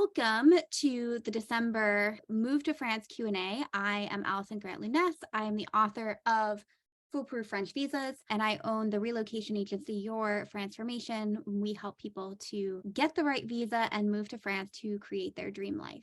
Welcome to the December Move to France Q&A. I am Allison Grant Lounes. I am the author of Foolproof French Visas, and I own the relocation agency Your Transformation. We help people to get the right visa and move to France to create their dream life.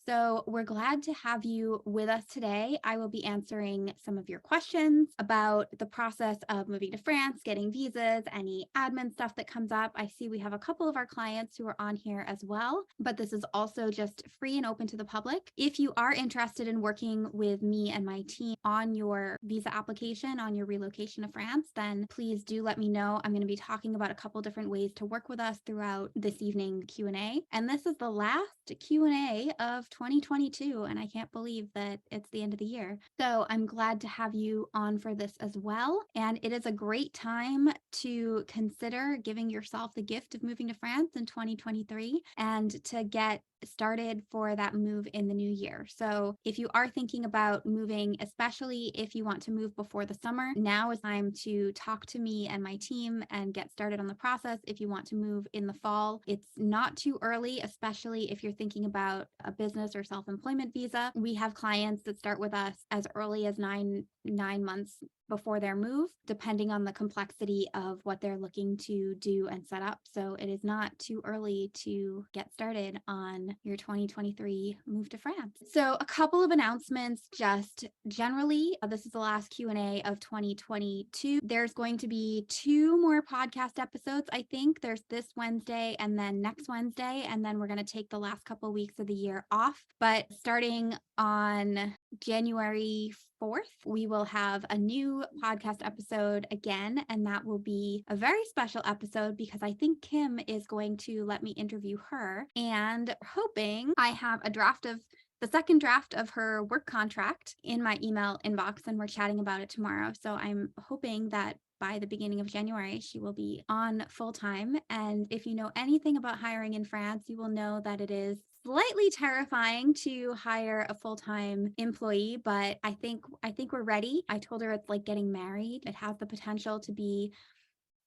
So we're glad to have you with us today. I will be answering some of your questions about the process of moving to France, getting visas, any admin stuff that comes up. I see we have a couple of our clients who are on here as well, but this is also just free and open to the public. If you are interested in working with me and my team on your visa application, on your relocation to France, then please do let me know. I'm going to be talking about a couple different ways to work with us throughout this evening Q&A. And this is the last Q&A of 2022, and I can't believe that it's the end of the year. So I'm glad to have you on for this as well. And it is a great time to consider giving yourself the gift of moving to France in 2023 and to get started for that move in the new year. So if you are thinking about moving, especially if you want to move before the summer, now is time to talk to me and my team and get started on the process. If you want to move in the fall, it's not too early, especially if you're thinking about a business or self-employment visa. We have clients that start with us as early as nine months before their move, depending on the complexity of what they're looking to do and set up. So it is not too early to get started on your 2023 move to France. So a couple of announcements just generally. This is the last Q&A of 2022. There's going to be 2 more podcast episodes. I think there's this Wednesday and then next Wednesday, and then we're going to take the last couple weeks of the year off. But starting on January 4th, we will have a new podcast episode again, and that will be a very special episode because I think Kim is going to let me interview her, and hoping I have the second draft of her work contract in my email inbox, and we're chatting about it tomorrow. So I'm hoping that by the beginning of January, she will be on full time. And if you know anything about hiring in France, you will know that it is slightly terrifying to hire a full-time employee, but I think we're ready. I told her it's like getting married. It has the potential to be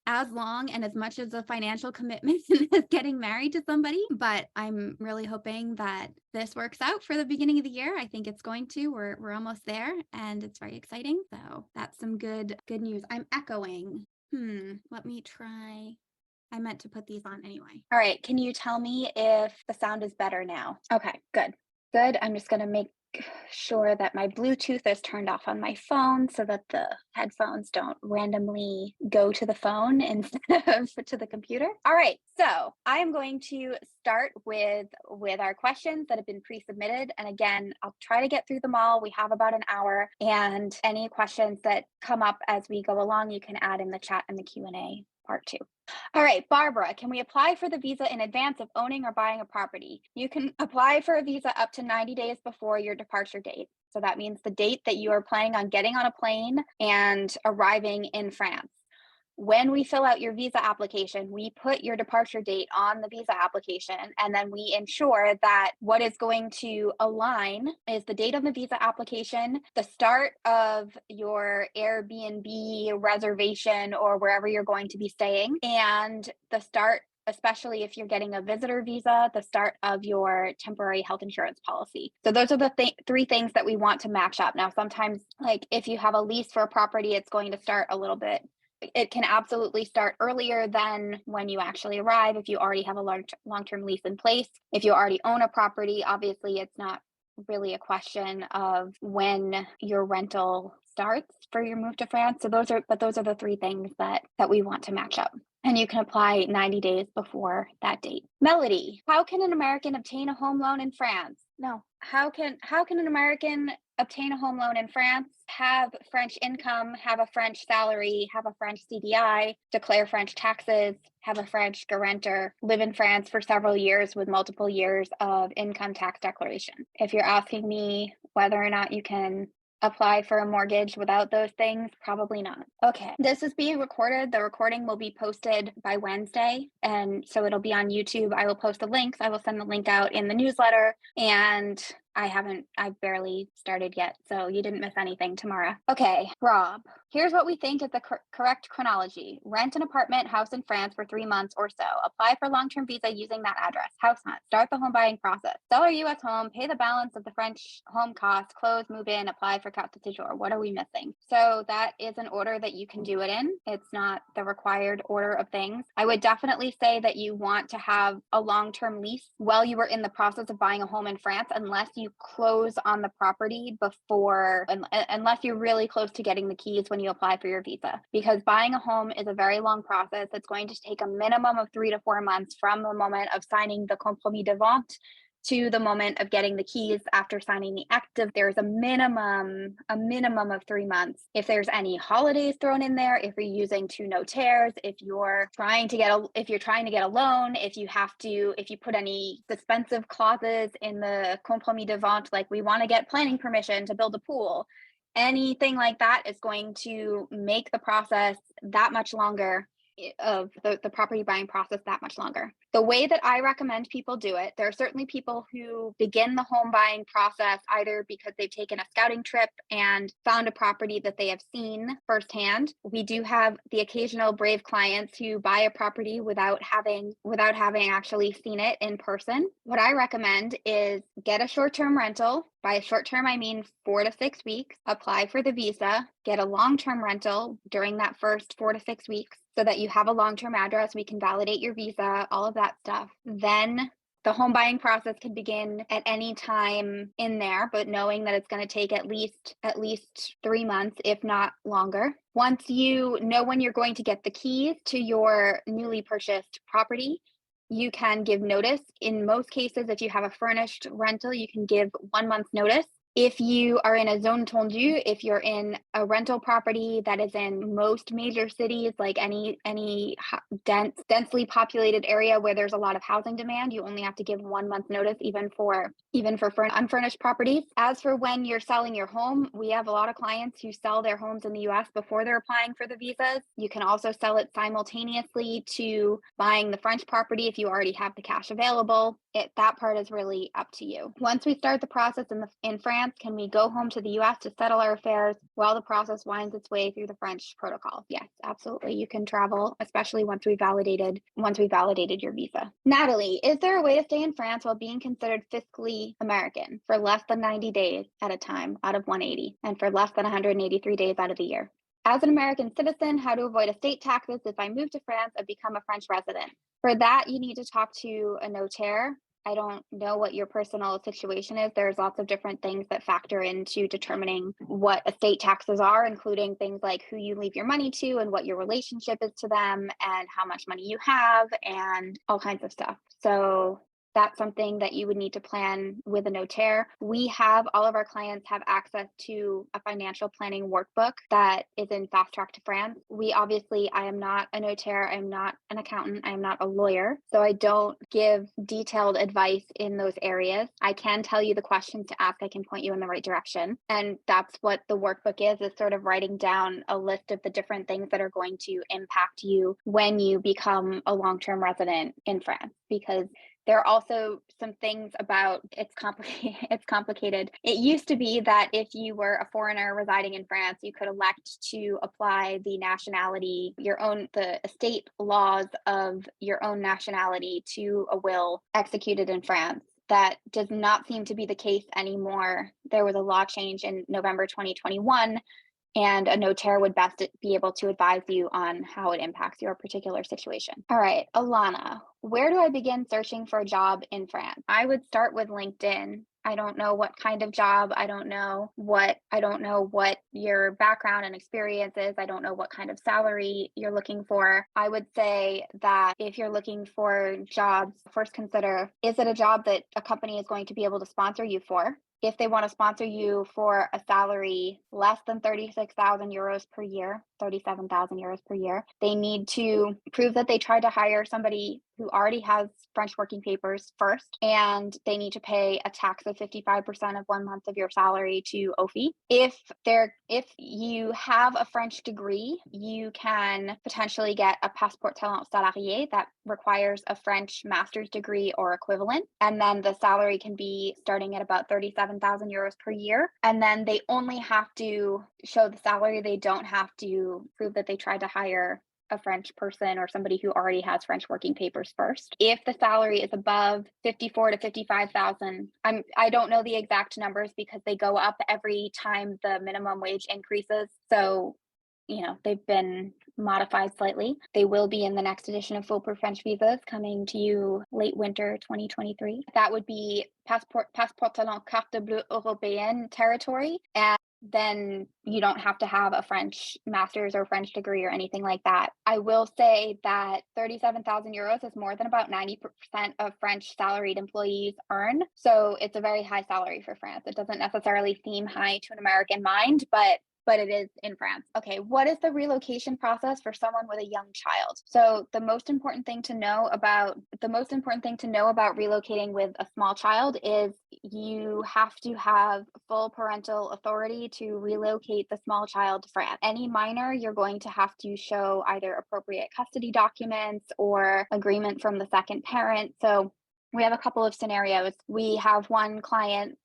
as long and as much as a financial commitment as getting married to somebody, but I'm really hoping that this works out for the beginning of the year. I think it's going to. We're almost there, and it's very exciting. So that's some good news. I'm echoing. Let me try. I meant to put these on anyway. All right. Can you tell me if the sound is better now? Okay, good. I'm just going to make sure that my Bluetooth is turned off on my phone so that the headphones don't randomly go to the phone instead of to the computer. All right, so I am going to start with our questions that have been pre-submitted. And again, I'll try to get through them all. We have about an hour, and any questions that come up as we go along, you can add in the chat in the Q&A part 2. All right, Barbara, can we apply for the visa in advance of owning or buying a property? You can apply for a visa up to 90 days before your departure date. So that means the date that you are planning on getting on a plane and arriving in France. When we fill out your visa application, we put your departure date on the visa application, and then we ensure that what is going to align is the date on the visa application, the start of your Airbnb reservation or wherever you're going to be staying, and the start, especially if you're getting a visitor visa, the start of your temporary health insurance policy. So those are the 3 things that we want to match up. Now, sometimes, like if you have a lease for a property, it's going to start a little bit. It can absolutely start earlier than when you actually arrive if you already have a long-term lease in place. If you already own a property, obviously it's not really a question of when your rental starts for your move to France. So those are the 3 things that we want to match up. And you can apply 90 days before that date. Melody, how can an American obtain a home loan in France? No, how can an American obtain a home loan in France, have French income, have a French salary, have a French CDI, declare French taxes, have a French guarantor, live in France for several years with multiple years of income tax declaration? If you're asking me whether or not you can apply for a mortgage without those things, probably not. Okay, this is being recorded. The recording will be posted by Wednesday, and so it'll be on YouTube. I will post the links. I will send the link out in the newsletter, and I've barely started yet, so you didn't miss anything tomorrow. Okay, Rob, Here's what we think is the correct chronology. Rent an apartment, house in France for 3 months or so. Apply for long-term visa using that address. House hunt. Start the home buying process. Sell our U.S. home. Pay the balance of the French home costs. Close, move in, apply for carte sejours. What are we missing? So that is an order that you can do it in. It's not the required order of things. I would definitely say that you want to have a long-term lease while you were in the process of buying a home in France, unless you close on the property before, unless you're really close to getting the keys when you apply for your visa, because buying a home is a very long process. It's going to take a minimum of 3 to 4 months from the moment of signing the compromis de vente to the moment of getting the keys after signing the active. There's a minimum of 3 months. If there's any holidays thrown in there, if you're using two notaires, if you're trying to get a loan, if you put any suspensive clauses in the compromis de vente, like we want to get planning permission to build a pool, anything like that is going to make the process that much longer, of the property buying process that much longer. The way that I recommend people do it, there are certainly people who begin the home buying process either because they've taken a scouting trip and found a property that they have seen firsthand. We do have the occasional brave clients who buy a property without having actually seen it in person. What I recommend is get a short-term rental. By short term, I mean 4 to 6 weeks. Apply for the visa, get a long-term rental during that first 4 to 6 weeks so that you have a long-term address. We can validate your visa, all of that stuff. Then the home buying process can begin at any time in there, but knowing that it's going to take at least 3 months, if not longer. Once you know when you're going to get the keys to your newly purchased property, you can give notice. In most cases, if you have a furnished rental, you can give 1 month's notice. If you are in a zone tendue, if you're in a rental property that is in most major cities, like any densely populated area where there's a lot of housing demand, you only have to give 1 month notice, even for unfurnished properties. As for when you're selling your home, we have a lot of clients who sell their homes in the US before they're applying for the visas. You can also sell it simultaneously to buying the French property if you already have the cash available. That part is really up to you. Once we start the process in France, can we go home to the US to settle our affairs while the process winds its way through the French protocol? Yes, absolutely. You can travel, especially once we validated your visa. Natalie, is there a way to stay in France while being considered fiscally American for less than 90 days at a time out of 180 and for less than 183 days out of the year? As an American citizen, how to avoid estate taxes if I move to France and become a French resident? For that, you need to talk to a notaire. I don't know what your personal situation is. There's lots of different things that factor into determining what estate taxes are, including things like who you leave your money to and what your relationship is to them and how much money you have and all kinds of stuff. So that's something that you would need to plan with a notaire. All of our clients have access to a financial planning workbook that is in Fast Track to France. I am not a notaire, I'm not an accountant, I'm not a lawyer, so I don't give detailed advice in those areas. I can tell you the questions to ask, I can point you in the right direction. And that's what the workbook is sort of writing down a list of the different things that are going to impact you when you become a long-term resident in France, because there are also some things about it's complicated. It used to be that if you were a foreigner residing in France, you could elect to apply the nationality, the estate laws of your own nationality to a will executed in France. That does not seem to be the case anymore. There was a law change in November 2021, and a notaire would best be able to advise you on how it impacts your particular situation. All right, Alana, where do I begin searching for a job in France? I would start with LinkedIn. I don't know what kind of job. I don't know what your background and experience is. I don't know what kind of salary you're looking for. I would say that if you're looking for jobs, first consider, is it a job that a company is going to be able to sponsor you for? If they want to sponsor you for a salary less than 36,000 euros per year, 37,000 euros per year, they need to prove that they tried to hire somebody who already has French working papers first, and they need to pay a tax of 55% of 1 month of your salary to OFI. If you have a French degree, you can potentially get a passeport talent salarié. That requires a French master's degree or equivalent. And then the salary can be starting at about 37,000 euros per year. And then they only have to show the salary. They don't have to prove that they tried to hire a French person or somebody who already has French working papers first. If the salary is above 54 to 55,000, I don't know the exact numbers because they go up every time the minimum wage increases. So, they've been modified slightly. They will be in the next edition of Foolproof French Visas coming to you late winter 2023. That would be Passeport Talent Carte Bleue Européenne territory. And then you don't have to have a French master's or French degree or anything like that. I will say that 37,000 euros is more than about 90% of French salaried employees earn. So it's a very high salary for France. It doesn't necessarily seem high to an American mind, but it is in France. Okay, what is the relocation process for someone with a young child? So the most important thing to know about relocating with a small child is you have to have full parental authority to relocate the small child to France. Any minor, you're going to have to show either appropriate custody documents or agreement from the second parent. So we have a couple of scenarios. We have one client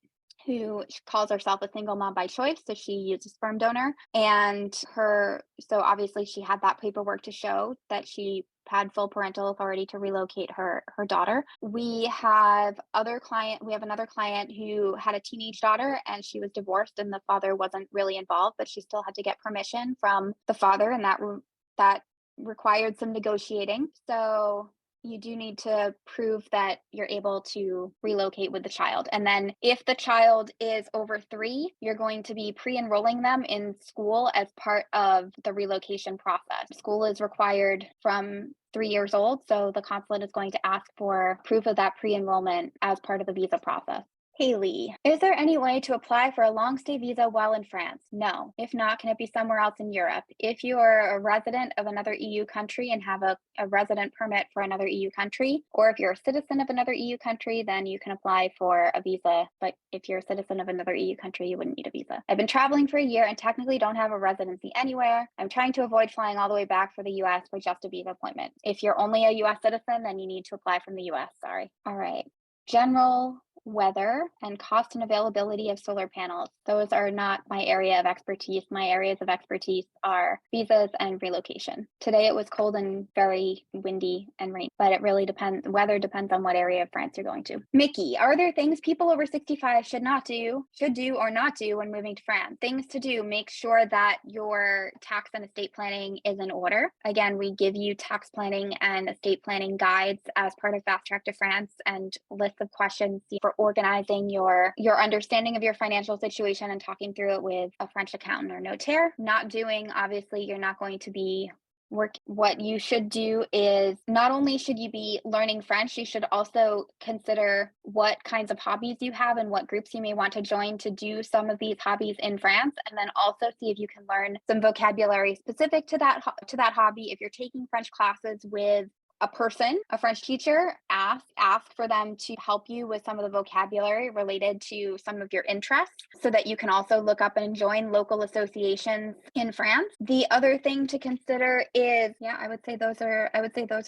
who calls herself a single mom by choice. So she used a sperm donor, and so obviously she had that paperwork to show that she had full parental authority to relocate her daughter. We have another client who had a teenage daughter, and she was divorced and the father wasn't really involved, but she still had to get permission from the father, and that required some negotiating. So you do need to prove that you're able to relocate with the child. And then if the child is over 3, you're going to be pre-enrolling them in school as part of the relocation process. School is required from 3 years old, so the consulate is going to ask for proof of that pre-enrollment as part of the visa process. Haley, is there any way to apply for a long stay visa while in France? No. If not, can it be somewhere else in Europe? If you are a resident of another EU country and have a resident permit for another EU country, or if you're a citizen of another EU country, then you can apply for a visa. But if you're a citizen of another EU country, you wouldn't need a visa. I've been traveling for a year and technically don't have a residency anywhere. I'm trying to avoid flying all the way back for the US for just a visa appointment. If you're only a US citizen, then you need to apply from the US. Sorry. All right. General weather and cost and availability of solar panels. Those are not my area of expertise. My areas of expertise are visas and relocation. Today it was cold and very windy and rainy, but it really depends. Weather depends on what area of France you're going to. Mickey, are there things people over 65 should do or not do when moving to France? Things to do: make sure that your tax and estate planning is in order. Again, we give you tax planning and estate planning guides as part of Fast Track to France and lists of questions for organizing your understanding of your financial situation and talking through it with a French accountant or notaire. Not doing, obviously, you're not going to be what you should do is not only should you be learning French, you should also consider what kinds of hobbies you have and what groups you may want to join to do some of these hobbies in France, and then also see if you can learn some vocabulary specific to that hobby. If you're taking French classes with a French teacher, ask for them to help you with some of the vocabulary related to some of your interests so that you can also look up and join local associations in France. The other thing to consider is, I would say those are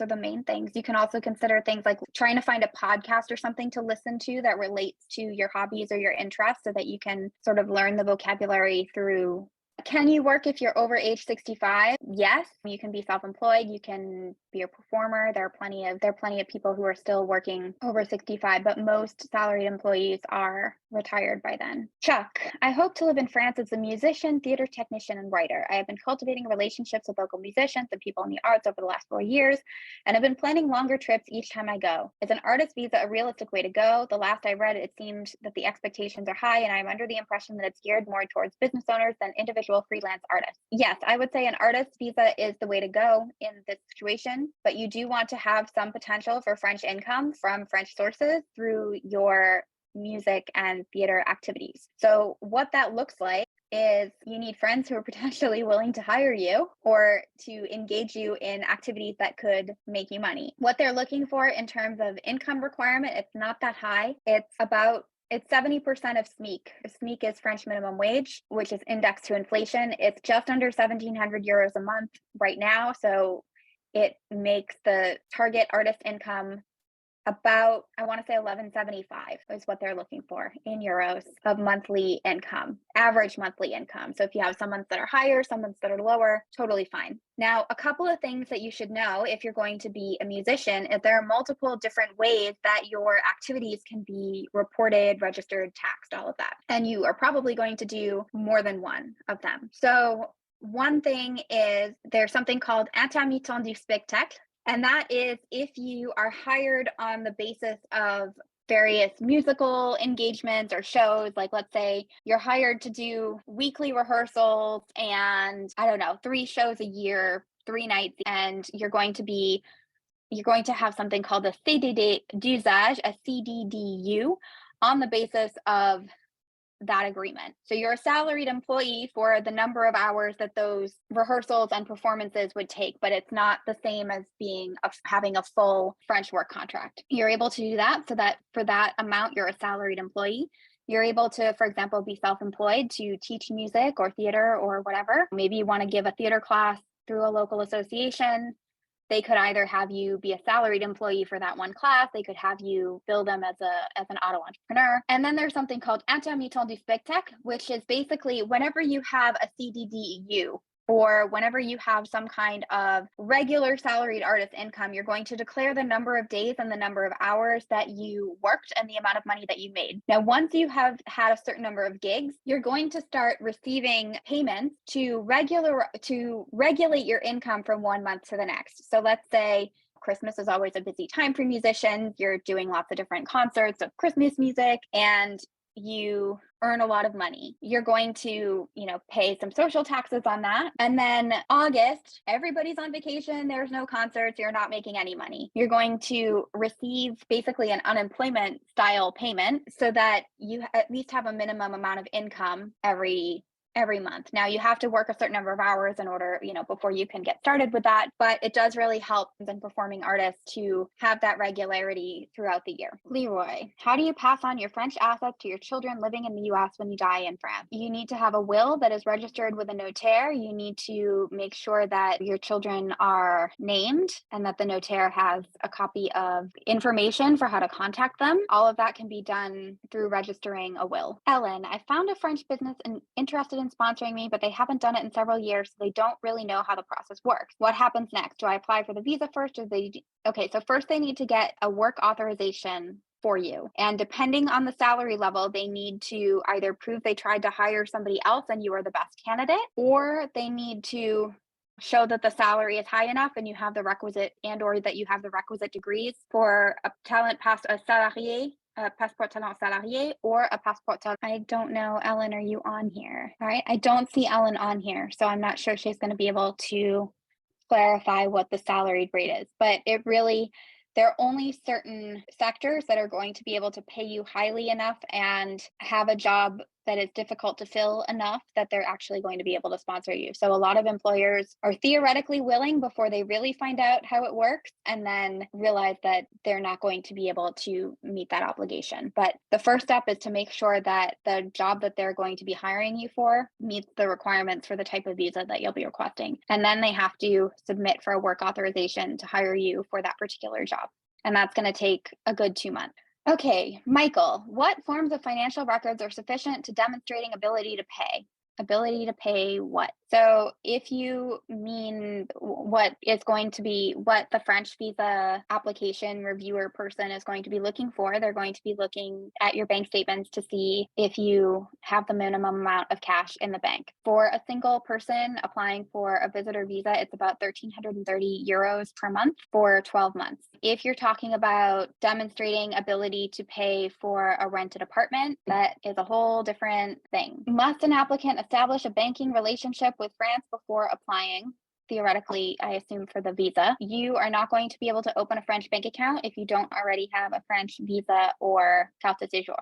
the main things. You can also consider things like trying to find a podcast or something to listen to that relates to your hobbies or your interests so that you can sort of learn the vocabulary through. Can you work if you're over age 65? Yes, you can be self-employed. You can be a performer. There are plenty of people who are still working over 65, but most salaried employees are retired by then. Chuck, I hope to live in France as a musician, theater technician, and writer. I have been cultivating relationships with local musicians and people in the arts over the last 4 years, and have been planning longer trips each time I go. Is an artist visa a realistic way to go? The last I read, it seemed that the expectations are high, and I'm under the impression that it's geared more towards business owners than individual freelance artists. Yes, I would say an artist visa is the way to go in this situation, but you do want to have some potential for French income from French sources through your music and theater activities. So what that looks like is you need friends who are potentially willing to hire you or to engage you in activities that could make you money. What they're looking for in terms of income requirement, it's not that high. It's 70% of SMIC. SMIC is French minimum wage, which is indexed to inflation. It's just under 1,700 euros a month right now. So it makes the target artist income about, I want to say 1175 is what they're looking for in euros of monthly income, average monthly income. So if you have some months that are higher, some months that are lower, totally fine. Now, a couple of things that you should know if you're going to be a musician is there are multiple different ways that your activities can be reported, registered, taxed, all of that. And you are probably going to do more than one of them. So one thing is there's something called intermittent du spectacle. And that is if you are hired on the basis of various musical engagements or shows, like let's say you're hired to do weekly rehearsals and I don't know, 3 shows a year, 3 nights, and you're going to have something called a CDD d'usage, a CDDU, on the basis of that agreement. So you're a salaried employee for the number of hours that those rehearsals and performances would take, but it's not the same as having a full French work contract. You're able to do that so that for that amount, you're a salaried employee. You're able to, for example, be self-employed to teach music or theater or whatever. Maybe you want to give a theater class through a local association. They could either have you be a salaried employee for that one class. They could have you bill them as an auto entrepreneur. And then there's something called intermittent du spectacle, which is basically whenever you have a CDDEU or whenever you have some kind of regular salaried artist income, you're going to declare the number of days and the number of hours that you worked and the amount of money that you made. Now, once you have had a certain number of gigs, you're going to start receiving payments to regulate your income from one month to the next. So let's say Christmas is always a busy time for musicians. You're doing lots of different concerts of Christmas music and you earn a lot of money. You're going to, pay some social taxes on that. And then August, everybody's on vacation. There's no concerts. You're not making any money. You're going to receive basically an unemployment style payment so that you at least have a minimum amount of income every month. Now you have to work a certain number of hours in order, before you can get started with that, but it does really help in performing artists to have that regularity throughout the year. Leroy, how do you pass on your French assets to your children living in the US when you die in France? You need to have a will that is registered with a notaire. You need to make sure that your children are named and that the notaire has a copy of information for how to contact them. All of that can be done through registering a will. Ellen, I found a French business interested in sponsoring me, but they haven't done it in several years, so they don't really know how the process works. What happens next? Do I apply for the visa first or okay, so first they need to get a work authorization for you. And depending on the salary level, they need to either prove they tried to hire somebody else and you are the best candidate, or they need to show that the salary is high enough and you have the requisite or that you have the requisite degrees for a salarié, a passeport talent salarié or a passeport talent. I don't know, Ellen, are you on here? All right, I don't see Ellen on here, so I'm not sure she's going to be able to clarify what the salaried rate is, but there are only certain sectors that are going to be able to pay you highly enough and have a job that is difficult to fill enough that they're actually going to be able to sponsor you. So a lot of employers are theoretically willing before they really find out how it works and then realize that they're not going to be able to meet that obligation. But the first step is to make sure that the job that they're going to be hiring you for meets the requirements for the type of visa that you'll be requesting. And then they have to submit for a work authorization to hire you for that particular job. And that's going to take a good 2 months. Okay, Michael, what forms of financial records are sufficient to demonstrating ability to pay? Ability to pay what? So if you mean what the French visa application reviewer person is going to be looking for, they're going to be looking at your bank statements to see if you have the minimum amount of cash in the bank. For a single person applying for a visitor visa, it's about 1,330 euros per month for 12 months. If you're talking about demonstrating ability to pay for a rented apartment, that is a whole different thing. Must an applicant establish a banking relationship with France before applying? Theoretically, I assume for the visa. You are not going to be able to open a French bank account if you don't already have a French visa or carte séjour.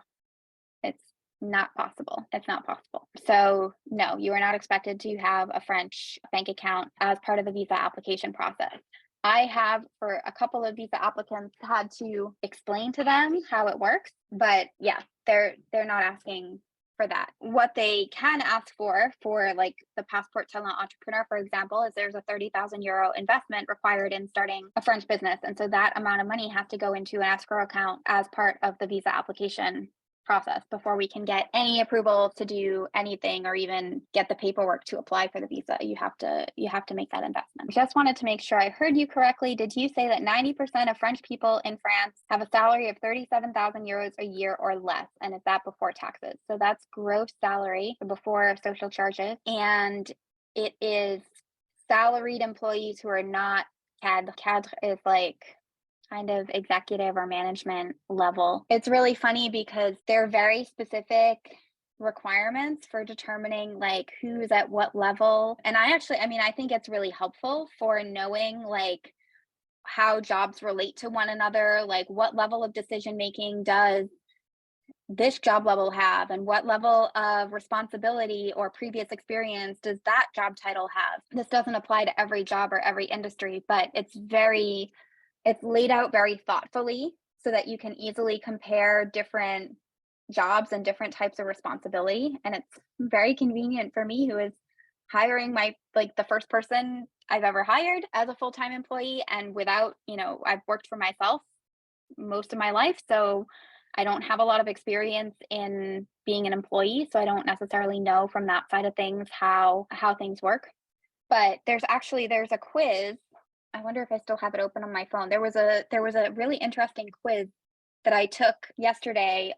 It's not possible. It's not possible. So no, you are not expected to have a French bank account as part of the visa application process. I have, for a couple of visa applicants, had to explain to them how it works, but yeah, they're not asking for that. What they can ask for like the passport talent entrepreneur, for example, is there's a 30,000 euro investment required in starting a French business. And so that amount of money has to go into an escrow account as part of the visa application process before we can get any approval to do anything or even get the paperwork to apply for the visa. You have to make that investment. Just wanted to make sure I heard you correctly. Did you say that 90% of French people in France have a salary of 37,000 euros a year or less? And is that before taxes? So that's gross salary before social charges. And it is salaried employees who are not cadre. Cadre is like kind of executive or management level. It's really funny because they're very specific requirements for determining like who's at what level. And I think it's really helpful for knowing like how jobs relate to one another, like what level of decision making does this job level have, and what level of responsibility or previous experience does that job title have. This doesn't apply to every job or every industry, but it's laid out very thoughtfully so that you can easily compare different jobs and different types of responsibility. And it's very convenient for me, who is hiring the first person I've ever hired as a full-time employee. And without, I've worked for myself most of my life. So I don't have a lot of experience in being an employee. So I don't necessarily know from that side of things how things work. But there's a quiz. I wonder if I still have it open on my phone. There was a really interesting quiz that I took yesterday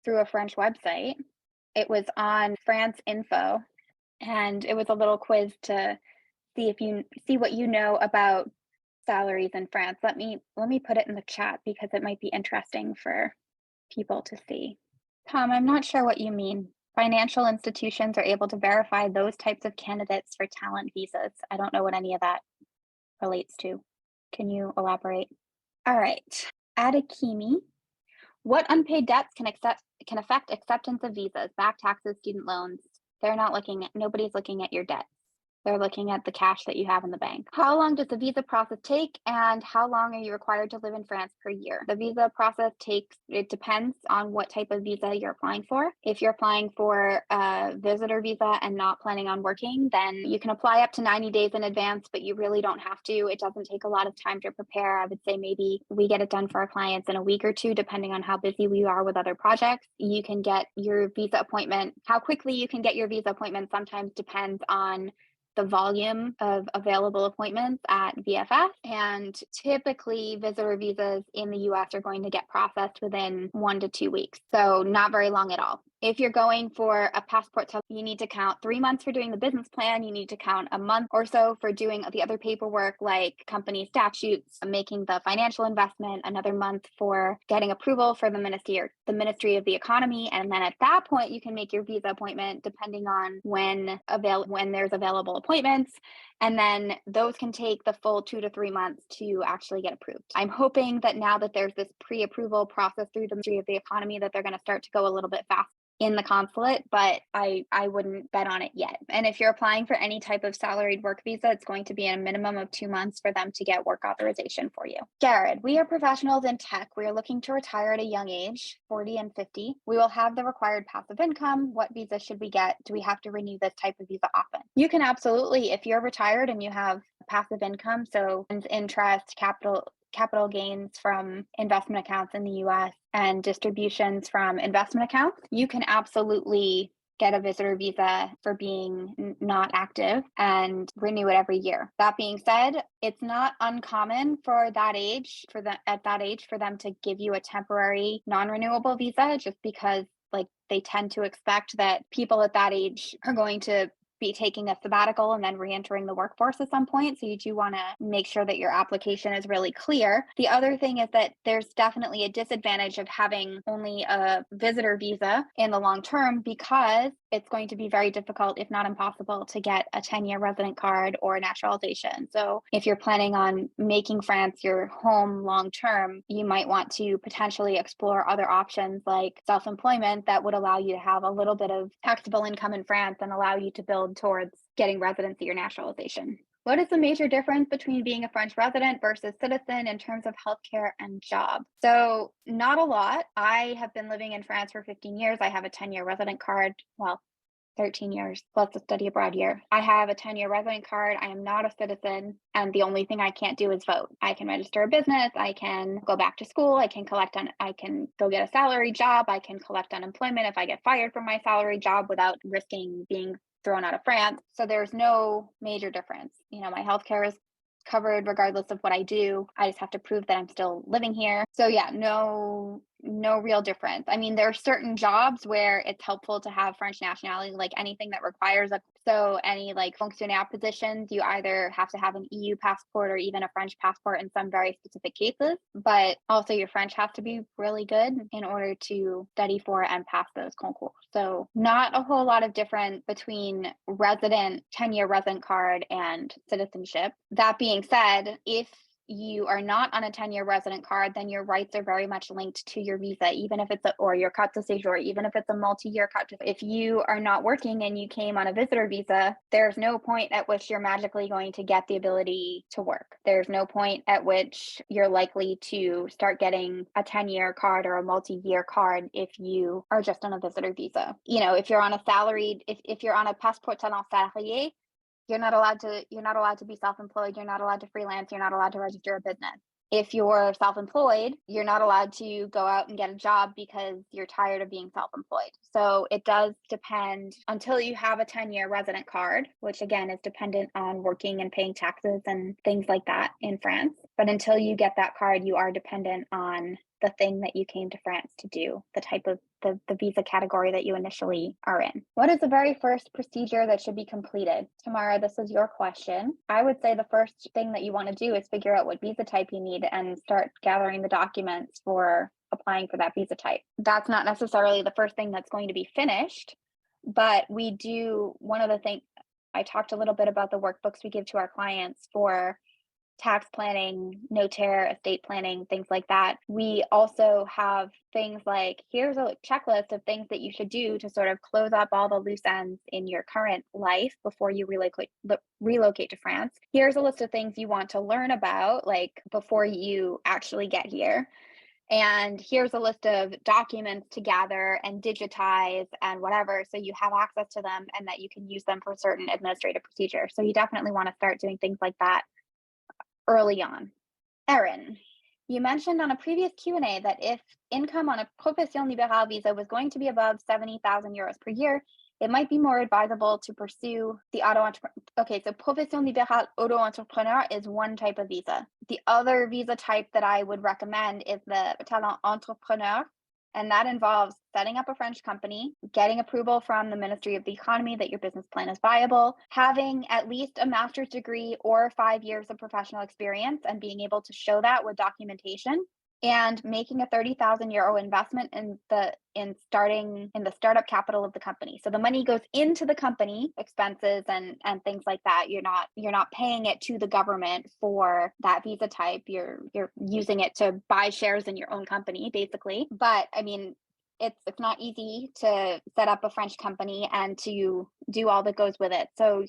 through a French website. It was on France Info, and it was a little quiz to see what you know about salaries in France. Let me put it in the chat because it might be interesting for people to see. Tom, I'm not sure what you mean. Financial institutions are able to verify those types of candidates for talent visas. I don't know what any of that relates to. Can you elaborate? All right. Adekimi. What unpaid debts can affect acceptance of visas, back taxes, student loans? Nobody's looking at your debt. They're looking at the cash that you have in the bank. How long does the visa process take, and how long are you required to live in France per year? The visa process it depends on what type of visa you're applying for. If you're applying for a visitor visa and not planning on working, then you can apply up to 90 days in advance, but you really don't have to. It doesn't take a lot of time to prepare. I would say maybe we get it done for our clients in a week or two, depending on how busy we are with other projects. You can get your visa appointment. How quickly you can get your visa appointment sometimes depends on the volume of available appointments at VFS. And typically visitor visas in the US are going to get processed within 1 to 2 weeks. So not very long at all. If you're going for a passport, you need to count 3 months for doing the business plan. You need to count a month or so for doing the other paperwork like company statutes, making the financial investment, another month for getting approval for the Ministry of the Economy. And then at that point, you can make your visa appointment depending on when there's available appointments. And then those can take the full 2 to 3 months to actually get approved. I'm hoping that now that there's this pre-approval process through the Ministry of the Economy, that they're going to start to go a little bit faster in the consulate, but I wouldn't bet on it yet. And if you're applying for any type of salaried work visa, it's going to be a minimum of 2 months for them to get work authorization for you. Jared, we are professionals in tech. We are looking to retire at a young age, 40 and 50. We will have the required passive income. What visa should we get? Do we have to renew this type of visa often? You can absolutely, if you're retired and you have passive income, so interest, capital gains from investment accounts in the US, and distributions from investment accounts, you can absolutely get a visitor visa for being not active and renew it every year. That being said, it's not uncommon at that age for them to give you a temporary non-renewable visa, just because they tend to expect that people at that age are going to be taking a sabbatical and then re-entering the workforce at some point. So you do want to make sure that your application is really clear. The other thing is that there's definitely a disadvantage of having only a visitor visa in the long term, because it's going to be very difficult, if not impossible, to get a 10-year resident card or naturalization. So if you're planning on making France your home long term, you might want to potentially explore other options like self-employment that would allow you to have a little bit of taxable income in France and allow you to build towards getting residency or naturalization. What is the major difference between being a French resident versus citizen in terms of healthcare and job? So, not a lot. I have been living in France for 15 years. I have a 10-year resident card. Well, 13 years plus a study abroad year. I have a 10-year resident card. I am not a citizen. And the only thing I can't do is vote. I can register a business. I can go back to school. I can go get a salary job. I can collect unemployment if I get fired from my salary job without risking being thrown out of France. So there's no major difference. My healthcare is covered regardless of what I do. I just have to prove that I'm still living here. So yeah, no real difference. I mean, there are certain jobs where it's helpful to have French nationality, like anything that requires any like fonctionnaire positions, you either have to have an EU passport or even a French passport in some very specific cases. But also your French has to be really good in order to study for and pass those concours. So not a whole lot of difference between 10-year resident card and citizenship. That being said, if you are not on a 10-year resident card, then your rights are very much linked to your visa, even if it's or your carte sejour, even if it's a multi-year carte. If you are not working and you came on a visitor visa, there's no point at which you're magically going to get the ability to work. There's no point at which you're likely to start getting a 10-year card or a multi-year card if you are just on a visitor visa. If you're on a salaried, if you're on a passeport talent salarié, you're not allowed to be self-employed. You're not allowed to freelance. You're not allowed to register a business. If you're self-employed, you're not allowed to go out and get a job because you're tired of being self-employed. So it does depend until you have a 10-year resident card, which again is dependent on working and paying taxes and things like that in France. But until you get that card, you are dependent on the thing that you came to France to do, the type of the visa category that you initially are in. What is the very first procedure that should be completed? Tamara, this is your question. I would say the first thing that you want to do is figure out what visa type you need and start gathering the documents for applying for that visa type. That's not necessarily the first thing that's going to be finished, but one of the things, I talked a little bit about the workbooks we give to our clients for tax planning, notaire, estate planning, things like that. We also have things like, here's a checklist of things that you should do to sort of close up all the loose ends in your current life before you relocate to France. Here's a list of things you want to learn about, like before you actually get here. And here's a list of documents to gather and digitize and whatever, so you have access to them and that you can use them for certain administrative procedures. So you definitely want to start doing things like that early on. Erin, you mentioned on a previous Q&A that if income on a profession libérale visa was going to be above 70,000 euros per year, it might be more advisable to pursue the auto-entrepreneur. Okay, so profession libérale auto-entrepreneur is one type of visa. The other visa type that I would recommend is the talent entrepreneur, and that involves setting up a French company, getting approval from the Ministry of the Economy that your business plan is viable, having at least a master's degree or 5 years of professional experience and being able to show that with documentation, and making a 30,000 euro investment in the startup capital of the company. So the money goes into the company expenses and things like that. You're not paying it to the government for that visa type. You're using it to buy shares in your own company, basically. But I mean, it's not easy to set up a French company and to do all that goes with it. So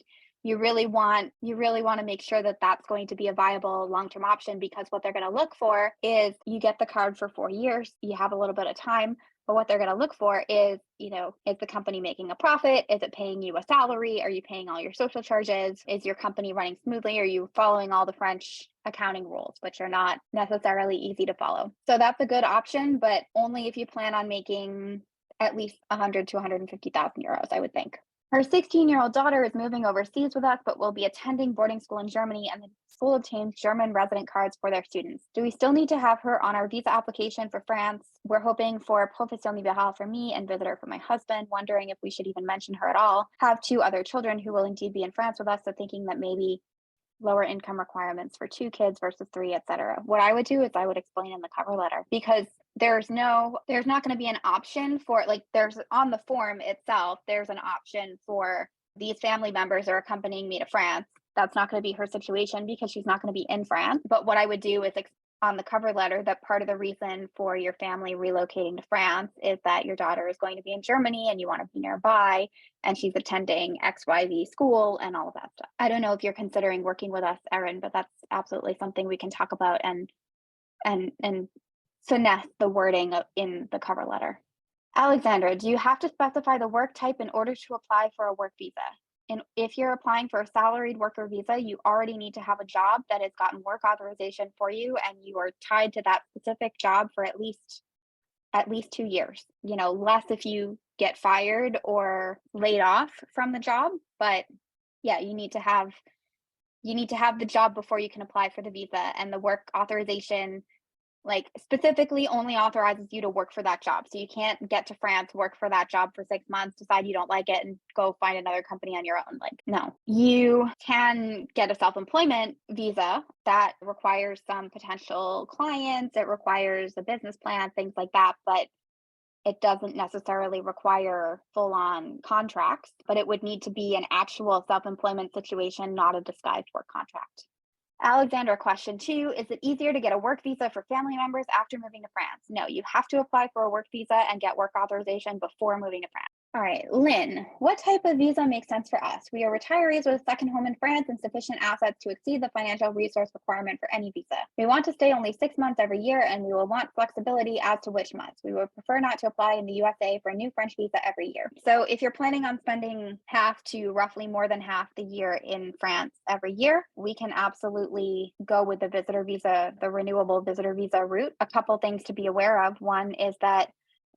you really want to make sure that that's going to be a viable long-term option, because what they're going to look for is you get the card for 4 years, you have a little bit of time, but what they're going to look for is, is the company making a profit? Is it paying you a salary? Are you paying all your social charges? Is your company running smoothly? Are you following all the French accounting rules, which are not necessarily easy to follow? So that's a good option, but only if you plan on making at least 100 to 150,000 euros, I would think. Her 16-year-old daughter is moving overseas with us, but will be attending boarding school in Germany, and the school obtains German resident cards for their students. Do we still need to have her on our visa application for France? We're hoping for profession libérale for me and visitor for my husband, wondering if we should even mention her at all. Have 2 other children who will indeed be in France with us, so thinking that maybe lower income requirements for 2 kids versus 3, etc. What I would do is I would explain in the cover letter, because there's not going to be an option for, like, there's on the form itself, there's an option for these family members are accompanying me to France. That's not going to be her situation because she's not going to be in France. But what I would do is on the cover letter that part of the reason for your family relocating to France is that your daughter is going to be in Germany and you want to be nearby and she's attending XYZ school and all of that stuff. I don't know if you're considering working with us, Erin, but that's absolutely something we can talk about and finesse the wording in the cover letter. Alexandra, do you have to specify the work type in order to apply for a work visa? And if you're applying for a salaried worker visa, you already need to have a job that has gotten work authorization for you, and you are tied to that specific job for at least 2 years. Less if you get fired or laid off from the job, but yeah, you need to have the job before you can apply for the visa, and the work authorization specifically only authorizes you to work for that job. So you can't get to France, work for that job for 6 months, decide you don't like it, and go find another company on your own. No. You can get a self-employment visa that requires some potential clients. It requires a business plan, things like that, but it doesn't necessarily require full-on contracts, but it would need to be an actual self-employment situation, not a disguised work contract. Alexandra, question 2, is it easier to get a work visa for family members after moving to France? No, you have to apply for a work visa and get work authorization before moving to France. All right, Lynn, what type of visa makes sense for us? We are retirees with a second home in France and sufficient assets to exceed the financial resource requirement for any visa. We want to stay only 6 months every year, and we will want flexibility as to which months. We would prefer not to apply in the USA for a new French visa every year. So if you're planning on spending half to roughly more than half the year in France every year, we can absolutely go with the visitor visa, the renewable visitor visa route. A couple things to be aware of. One is that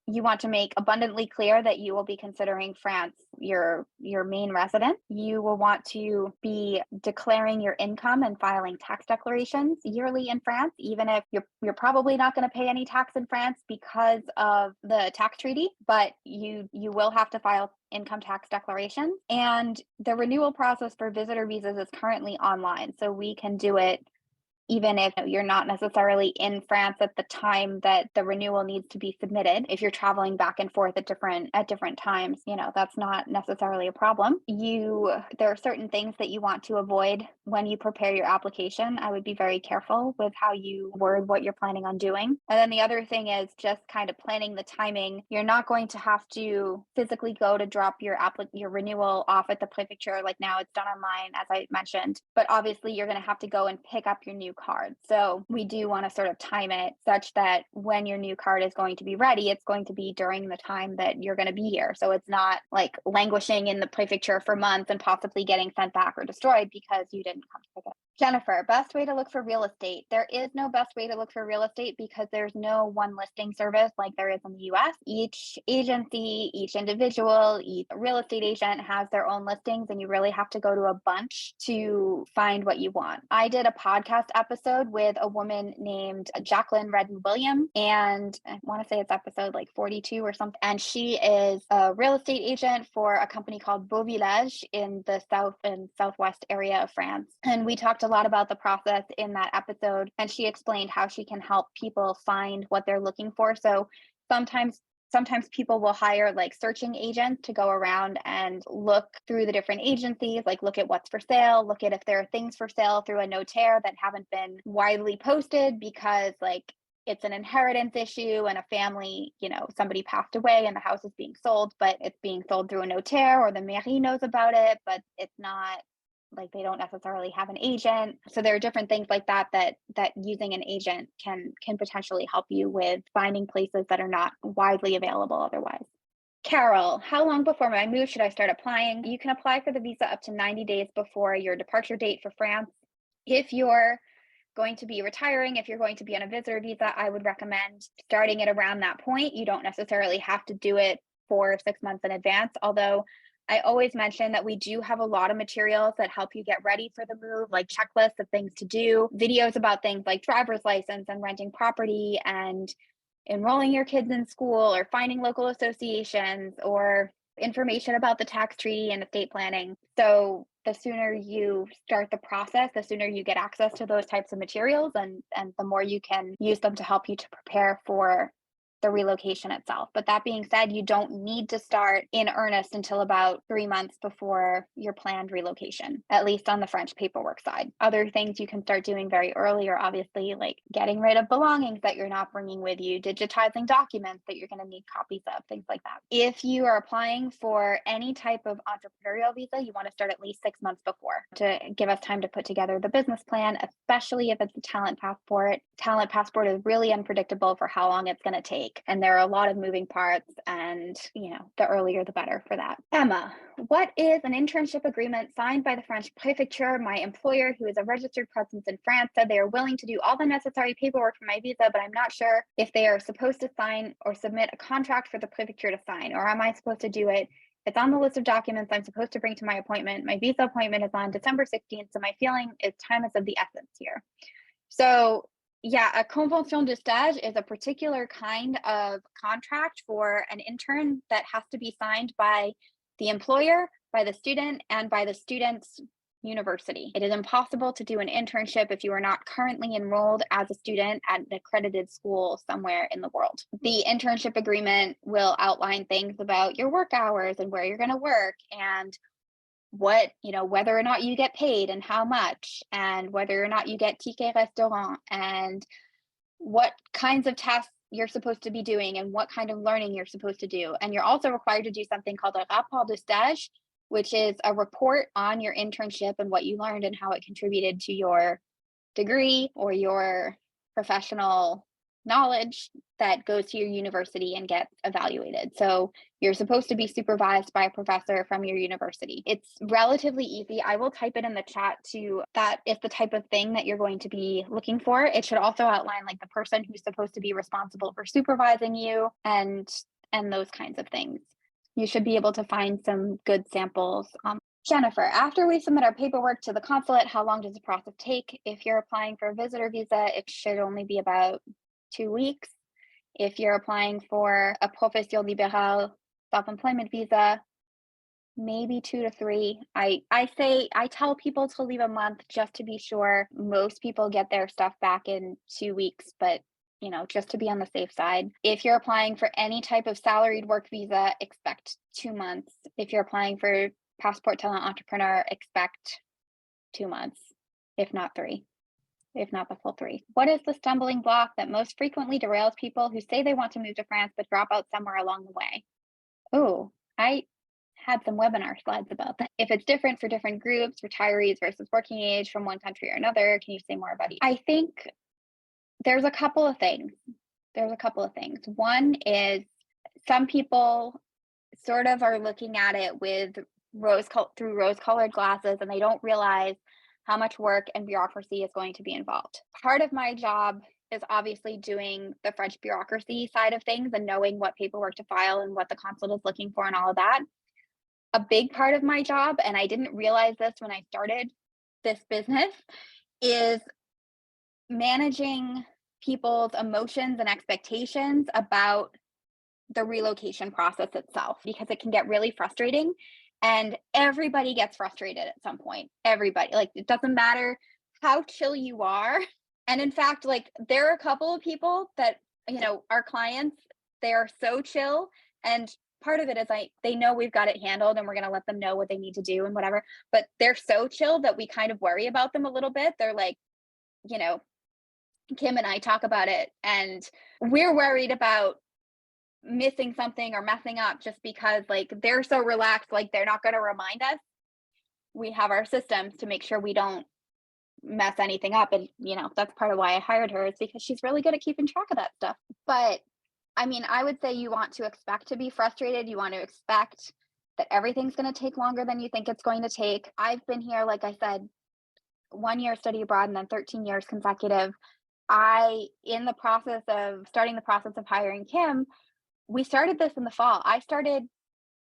you want to make abundantly clear that you will be considering France your main residence. You will want to be declaring your income and filing tax declarations yearly in France, even if you're probably not going to pay any tax in France because of the tax treaty, but you will have to file income tax declarations. And the renewal process for visitor visas is currently online, so we can do it even if you're not necessarily in France at the time that the renewal needs to be submitted. If you're traveling back and forth at different times, that's not necessarily a problem. There are certain things that you want to avoid when you prepare your application. I would be very careful with how you word what you're planning on doing. And then the other thing is just kind of planning the timing. You're not going to have to physically go to drop your renewal off at the prefecture like now it's done online, as I mentioned. But obviously you're going to have to go and pick up your new card. So we do want to sort of time it such that when your new card is going to be ready, it's going to be during the time that you're going to be here. So it's not like languishing in the prefecture for months and possibly getting sent back or destroyed because you didn't come to pick it up. Jennifer, best way to look for real estate. There is no best way to look for real estate because there's no one listing service like there is in the US. Each agency, each individual, each real estate agent has their own listings, and you really have to go to a bunch to find what you want. I did a podcast episode with a woman named Jacqueline Redden William, and I want to say it's episode like 42 or something. And she is a real estate agent for a company called Beau Village in the south and southwest area of France. And we talked a lot about the process in that episode, and she explained how she can help people find what they're looking for. So sometimes people will hire like searching agents to go around and look through the different agencies, like look at what's for sale, look at if there are things for sale through a notaire that haven't been widely posted because like it's an inheritance issue and a family, somebody passed away and the house is being sold, but it's being sold through a notaire, or the mairie knows about it, but it's not like they don't necessarily have an agent. So there are different things like that using an agent can potentially help you with finding places that are not widely available otherwise. Carol, how long before my move should I start applying? You can apply for the visa up to 90 days before your departure date for France. If you're going to be retiring, if you're going to be on a visitor visa, I would recommend starting it around that point. You don't necessarily have to do it for 6 months in advance, although I always mention that we do have a lot of materials that help you get ready for the move, like checklists of things to do, videos about things like driver's license and renting property and enrolling your kids in school or finding local associations or information about the tax treaty and estate planning. So the sooner you start the process, the sooner you get access to those types of materials, and the more you can use them to help you to prepare for the relocation itself. But that being said, you don't need to start in earnest until about 3 months before your planned relocation, at least on the French paperwork side. Other things you can start doing very early are obviously like getting rid of belongings that you're not bringing with you, digitizing documents that you're going to need copies of, things like that. If you are applying for any type of entrepreneurial visa, you want to start at least 6 months before to give us time to put together the business plan, especially if it's a talent passport. Talent passport is really unpredictable for how long it's going to take. And there are a lot of moving parts, and the earlier the better for that. Emma, what is an internship agreement signed by the French prefecture? My employer, who is a registered presence in France, said they are willing to do all the necessary paperwork for my visa, but I'm not sure if they are supposed to sign or submit a contract for the prefecture to sign, or am I supposed to do it? It's on the list of documents I'm supposed to bring to my appointment. My visa appointment is on December 16th, so my feeling is time is of the essence here. So yeah, a convention de stage is a particular kind of contract for an intern that has to be signed by the employer, by the student, and by the student's university. It is impossible to do an internship if you are not currently enrolled as a student at an accredited school somewhere in the world. The internship agreement will outline things about your work hours and where you're going to work, and what, whether or not you get paid and how much, and whether or not you get ticket restaurant, and what kinds of tasks you're supposed to be doing and what kind of learning you're supposed to do. And you're also required to do something called a rapport de stage, which is a report on your internship and what you learned and how it contributed to your degree or your professional knowledge that goes to your university and gets evaluated. So you're supposed to be supervised by a professor from your university. It's relatively easy. I will type it in the chat too. That is the type of thing that you're going to be looking for. It should also outline like the person who's supposed to be responsible for supervising you and those kinds of things. You should be able to find some good samples. Jennifer, after we submit our paperwork to the consulate, how long does the process take? If you're applying for a visitor visa, it should only be about 2 weeks. If you're applying for a profession libérale self-employment visa, maybe 2 to 3. I tell people to leave a month just to be sure. Most people get their stuff back in 2 weeks, but just to be on the safe side. If you're applying for any type of salaried work visa, expect 2 months. If you're applying for passport talent entrepreneur, expect 2 months, if not 3, if not the full 3. What is the stumbling block that most frequently derails people who say they want to move to France but drop out somewhere along the way? Oh, I had some webinar slides about that. If it's different for different groups, retirees versus working age from one country or another, can you say more about it? I think there's a couple of things. One is some people sort of are looking at it with through rose-colored glasses, and they don't realize how much work and bureaucracy is going to be involved. Part of my job is obviously doing the French bureaucracy side of things and knowing what paperwork to file and what the consulate is looking for and all of that. A big part of my job, and I didn't realize this when I started this business, is managing people's emotions and expectations about the relocation process itself, because it can get really frustrating. And everybody gets frustrated at some point. Everybody, like, it doesn't matter how chill you are. And in fact, like, there are a couple of people that, our clients, they are so chill. And part of it is they know we've got it handled and we're going to let them know what they need to do and whatever. But they're so chill that we kind of worry about them a little bit. They're like, Kim and I talk about it, and we're worried about missing something or messing up just because like they're so relaxed, like they're not going to remind us. We have our systems to make sure we don't mess anything up, and that's part of why I hired her, is because she's really good at keeping track of that stuff. But I mean, I would say you want to expect to be frustrated. You want to expect that everything's going to take longer than you think it's going to take. I've been here, like I said, 1 year study abroad and then 13 years consecutive. In the process of starting the process of hiring Kim, we started this in the fall. I started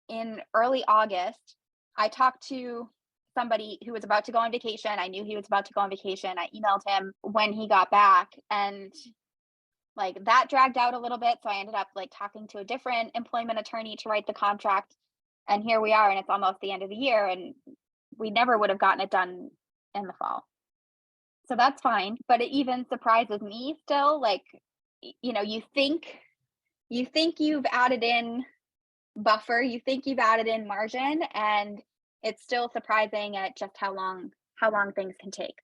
in early August. I talked to somebody who was about to go on vacation. I knew he was about to go on vacation. I emailed him when he got back, and like that dragged out a little bit. So I ended up like talking to a different employment attorney to write the contract. And here we are, and it's almost the end of the year, and we never would have gotten it done in the fall. So that's fine. But it even surprises me still. Like, you think you think you've added in buffer, you think you've added in margin, and it's still surprising at just how long things can take.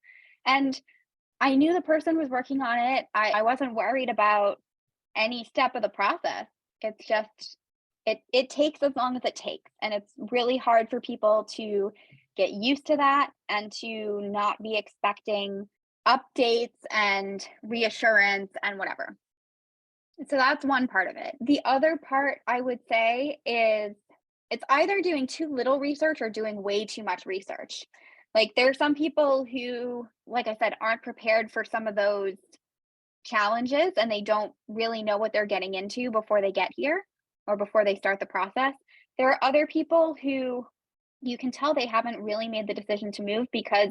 And I knew the person was working on it. I wasn't worried about any step of the process. It's just it takes as long as it takes, and it's really hard for people to get used to that and to not be expecting updates and reassurance and whatever. So that's one part of it. The other part I would say is it's either doing too little research or doing way too much research. Like there are some people who, like I said, aren't prepared for some of those challenges and they don't really know what they're getting into before they get here or before they start the process. There are other people who you can tell they haven't really made the decision to move because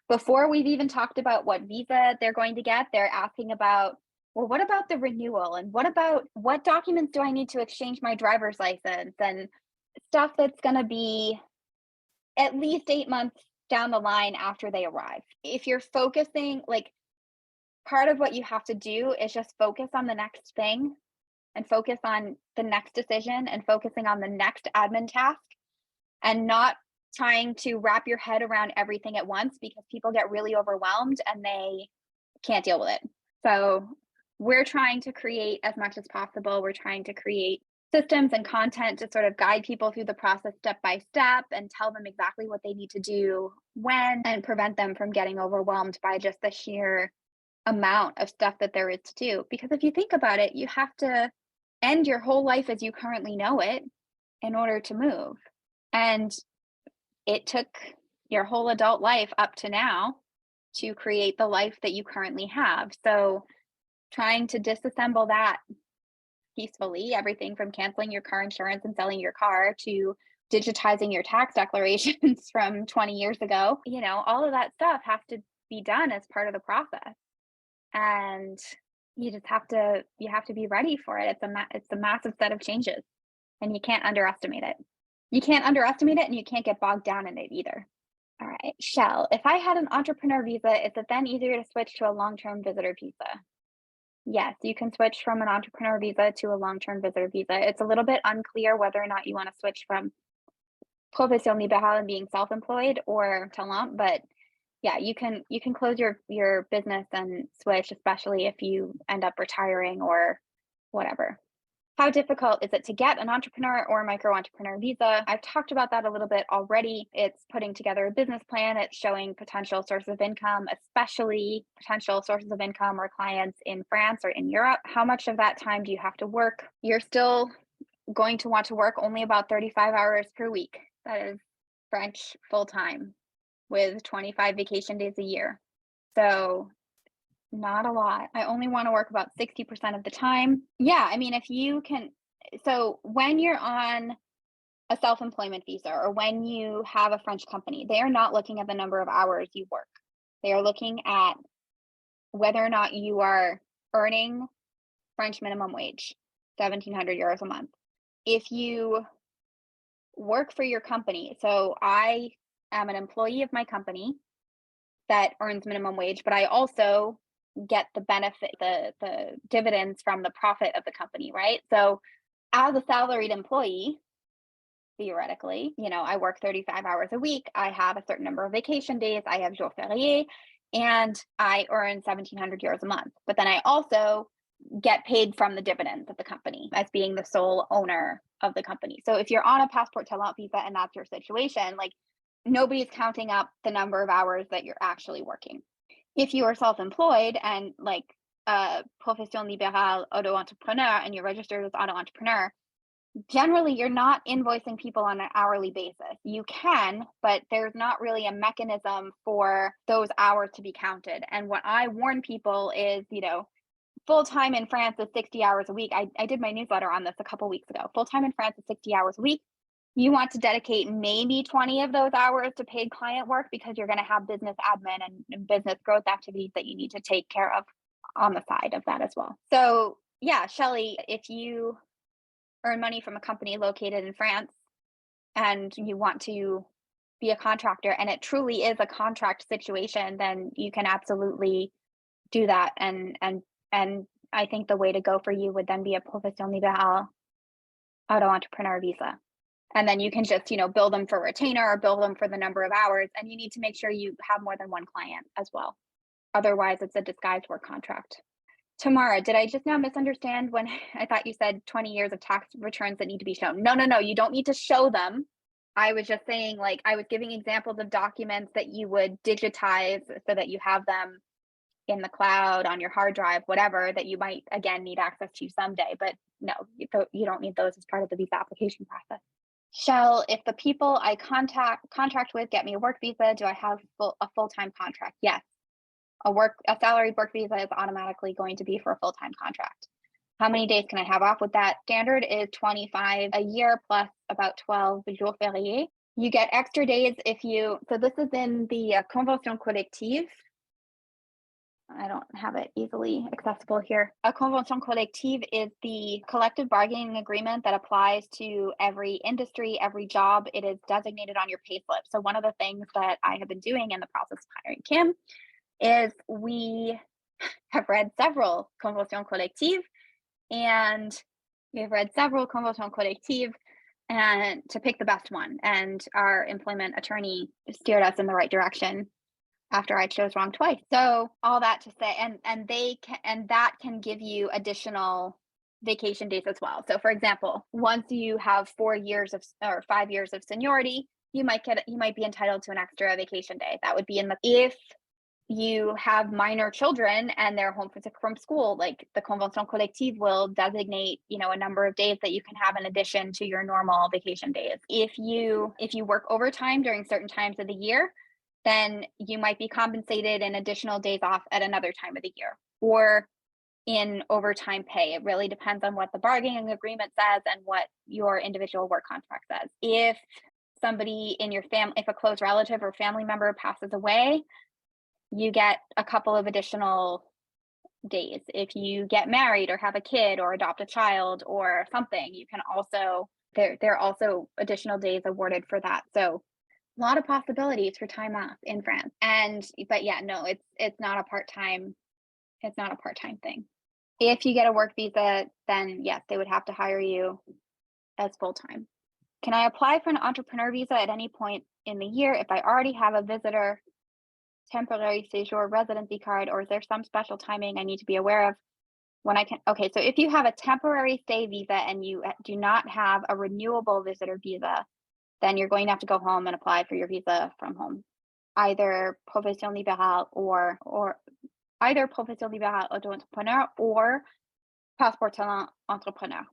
before we've even talked about what visa they're going to get, they're asking about, well, what about the renewal? And what about what documents do I need to exchange my driver's license and stuff that's going to be at least 8 months down the line after they arrive. If you're focusing, like part of what you have to do is just focus on the next thing and focus on the next decision and focusing on the next admin task and not trying to wrap your head around everything at once because people get really overwhelmed and they can't deal with it. So we're trying to create as much as possible. We're trying to create systems and content to sort of guide people through the process step by step and tell them exactly what they need to do when and prevent them from getting overwhelmed by just the sheer amount of stuff that there is to do. Because if you think about it, you have to end your whole life as you currently know it in order to move. And it took your whole adult life up to now to create the life that you currently have. So trying to disassemble that peacefully, everything from canceling your car insurance and selling your car to digitizing your tax declarations from 20 years ago, all of that stuff has to be done as part of the process. And you have to be ready for it. It's a massive set of changes and you can't underestimate it. You can't underestimate it and you can't get bogged down in it either. All right, Shell, if I had an entrepreneur visa, is it then easier to switch to a long-term visitor visa? Yes, you can switch from an entrepreneur visa to a long-term visitor visa. It's a little bit unclear whether or not you want to switch from profession libérale and being self-employed or talent, but yeah, you can close your business and switch, especially if you end up retiring or whatever. How difficult is it to get an entrepreneur or micro entrepreneur visa? I've talked about that a little bit already. It's putting together a business plan. It's showing potential sources of income, especially potential sources of income or clients in France or in Europe. How much of that time do you have to work? You're still going to want to work only about 35 hours per week. That is French full time with 25 vacation days a year. So not a lot. I only want to work about 60% of the time. Yeah, I mean, if you can, so when you're on a self-employment visa or when you have a French company, they are not looking at the number of hours you work. They are looking at whether or not you are earning French minimum wage, 1,700 euros a month. If you work for your company, so I am an employee of my company that earns minimum wage, but I also get the benefit, the dividends from the profit of the company, right? So as a salaried employee, theoretically, I work 35 hours a week. I have a certain number of vacation days. I have jours fériés, and I earn 1,700 euros a month. But then I also get paid from the dividends of the company as being the sole owner of the company. So if you're on a passport talent visa and that's your situation, like nobody's counting up the number of hours that you're actually working. If you are self-employed and like profession libérale auto-entrepreneur and you're registered as auto-entrepreneur, generally you're not invoicing people on an hourly basis. You can, but there's not really a mechanism for those hours to be counted. And what I warn people is, full-time in France is 60 hours a week. I did my newsletter on this a couple weeks ago. Full-time in France is 60 hours a week. You want to dedicate maybe 20 of those hours to paid client work because you're going to have business admin and business growth activities that you need to take care of on the side of that as well. So yeah, Shelley, if you earn money from a company located in France and you want to be a contractor and it truly is a contract situation, then you can absolutely do that and I think the way to go for you would then be a profession libérale auto-entrepreneur visa. And then you can just, bill them for retainer or bill them for the number of hours. And you need to make sure you have more than one client as well. Otherwise, it's a disguised work contract. Tamara, did I just now misunderstand when I thought you said 20 years of tax returns that need to be shown? No, you don't need to show them. I was just saying, I was giving examples of documents that you would digitize so that you have them in the cloud, on your hard drive, whatever, that you might, again, need access to someday. But no, you don't need those as part of the visa application process. Shall, if the people I contract with get me a work visa, do I have a full-time contract? Yes. A salaried work visa is automatically going to be for a full-time contract. How many days can I have off with that? Standard is 25 a year plus about 12 jours fériés. You get extra days if you, so this is in the convention collective. I don't have it easily accessible here. A convention collective is the collective bargaining agreement that applies to every industry, every job. It is designated on your payslip. So one of the things that I have been doing in the process of hiring Kim is we have read several conventions collectives, and we've read several conventions collectives and to pick the best one. And our employment attorney steered us in the right direction after I chose wrong twice. So all that to say, and that can give you additional vacation days as well. So for example, once you have 4 years or 5 years of seniority, you might be entitled to an extra vacation day. That would be if you have minor children and they're home from school, like the convention collective will designate, a number of days that you can have in addition to your normal vacation days. If you work overtime during certain times of the year, then you might be compensated in additional days off at another time of the year or in overtime pay. It really depends on what the bargaining agreement says and what your individual work contract says. If somebody in your family, if a close relative or family member passes away, you get a couple of additional days. If you get married or have a kid or adopt a child or something, you can also, there are also additional days awarded for that. So a lot of possibilities for time off in France. But yeah, no, it's not a part-time thing. If you get a work visa, then yes, they would have to hire you as full-time. Can I apply for an entrepreneur visa at any point in the year if I already have a visitor temporary séjour residency card, or is there some special timing I need to be aware of when I can? Okay, so if you have a temporary stay visa and you do not have a renewable visitor visa, then you're going to have to go home and apply for your visa from home, either profession libérale or either profession libérale auto-entrepreneur or passeport talent entrepreneur.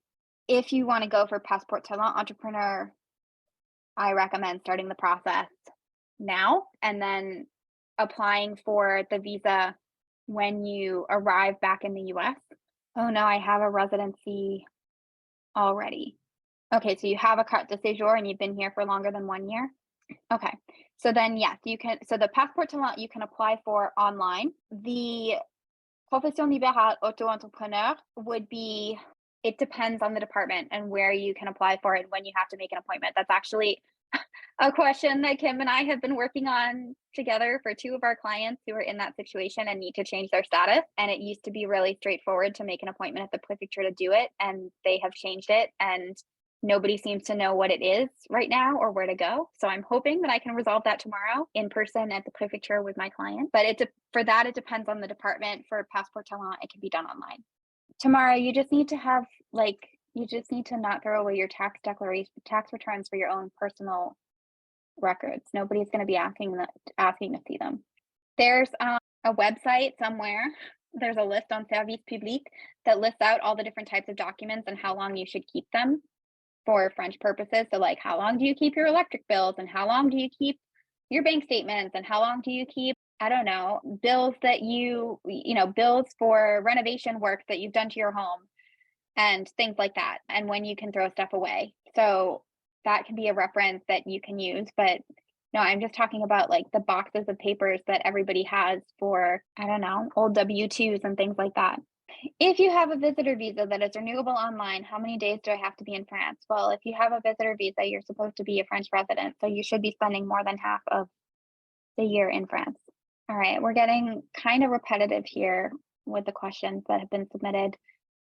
If you want to go for passeport talent entrepreneur, I recommend starting the process now and then applying for the visa when you arrive back in the US. Oh no, I have a residency already. Okay, so you have a carte de séjour and you've been here for longer than 1 year? Okay, so then yes, you can, so the passeport talent you can apply for online. The profession libérale auto-entrepreneur would be, it depends on the department and where you can apply for it and when you have to make an appointment. That's actually a question that Kim and I have been working on together for 2 of our clients who are in that situation and need to change their status. And it used to be really straightforward to make an appointment at the prefecture to do it, and they have changed it, and nobody seems to know what it is right now or where to go. So I'm hoping that I can resolve that tomorrow in person at the prefecture with my client. But for that, it depends on the department. For passport talent, it can be done online. Tamara, you just need to have you just need to not throw away your tax returns for your own personal records. Nobody's going to be asking to see them. There's a website somewhere. There's a list on Service Public that lists out all the different types of documents and how long you should keep them for French purposes. So like, how long do you keep your electric bills, and how long do you keep your bank statements, and how long do you keep, I don't know, bills that bills for renovation work that you've done to your home and things like that, and when you can throw stuff away. So that can be a reference that you can use. But no, I'm just talking about like the boxes of papers that everybody has for, I don't know, old W-2s and things like that. If you have a visitor visa that is renewable online, how many days do I have to be in France? Well, if you have a visitor visa, you're supposed to be a French resident, so you should be spending more than half of the year in France. All right, we're getting kind of repetitive here. with the questions that have been submitted.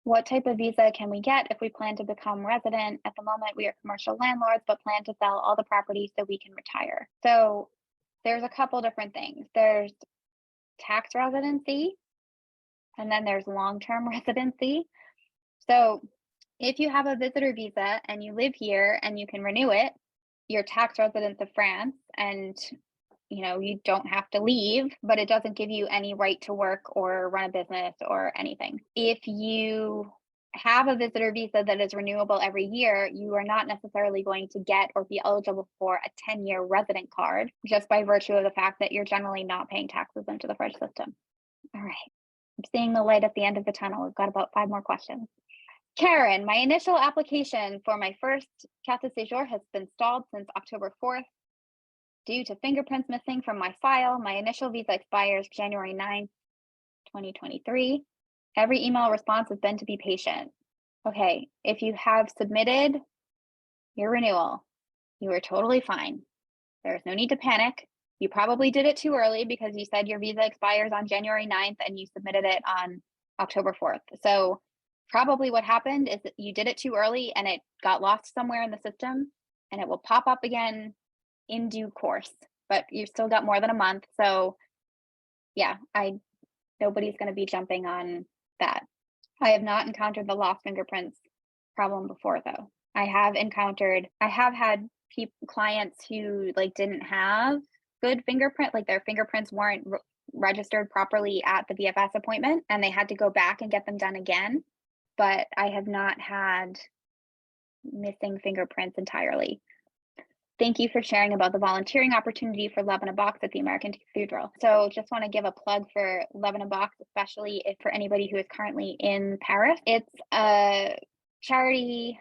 What type of visa can we get if we plan to become resident? At the moment, we are commercial landlords, but plan to sell all the properties so we can retire. So there's a couple different things. There's tax residency, and then there's long-term residency. So if you have a visitor visa and you live here and you can renew it, you're tax residents of France, and you don't have to leave, but it doesn't give you any right to work or run a business or anything. If you have a visitor visa that is renewable every year, you are not necessarily going to get or be eligible for a 10-year resident card just by virtue of the fact that you're generally not paying taxes into the French system. All right. I'm seeing the light at the end of the tunnel. We've got about 5 more questions. Karen, my initial application for my first carte de séjour has been stalled since October 4th. Due to fingerprints missing from my file, my initial visa expires January 9th, 2023. Every email response has been to be patient. Okay, if you have submitted your renewal, you are totally fine. There's no need to panic. You probably did it too early because you said your visa expires on January 9th and you submitted it on October 4th. So probably what happened is that you did it too early and it got lost somewhere in the system, and it will pop up again in due course, but you've still got more than a month. So yeah, nobody's going to be jumping on that. I have not encountered the lost fingerprints problem before though. I have had clients who didn't have good fingerprint, their fingerprints weren't registered properly at the VFS appointment and they had to go back and get them done again. But I have not had missing fingerprints entirely. Thank you for sharing about the volunteering opportunity for Love in a Box at the American Cathedral. So just want to give a plug for Love in a Box, especially for anybody who is currently in Paris. It's a charity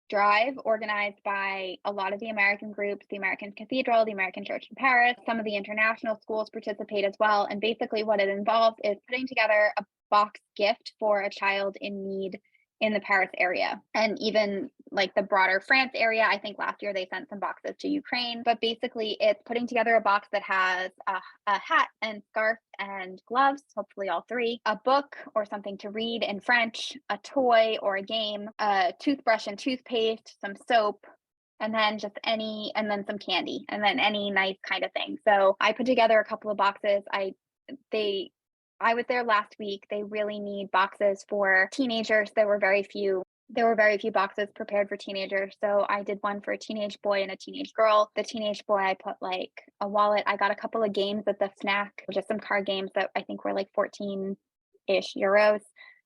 drive organized by a lot of the American groups, the American Cathedral, the American Church in Paris. Some of the international schools participate as well. And basically what it involves is putting together a box gift for a child in need in the Paris area, and even the broader France area. I think last year they sent some boxes to Ukraine, but basically it's putting together a box that has a hat and scarf and gloves, hopefully all 3, a book or something to read in French, a toy or a game, a toothbrush and toothpaste, some soap, and then some candy, and then any nice kind of thing. So I put together a couple of boxes. I was there last week. They really need boxes for teenagers. There were very few boxes prepared for teenagers. So I did one for a teenage boy and a teenage girl. The teenage boy, I put a wallet. I got a couple of games at the snack, just some card games that I think were 14-ish euros.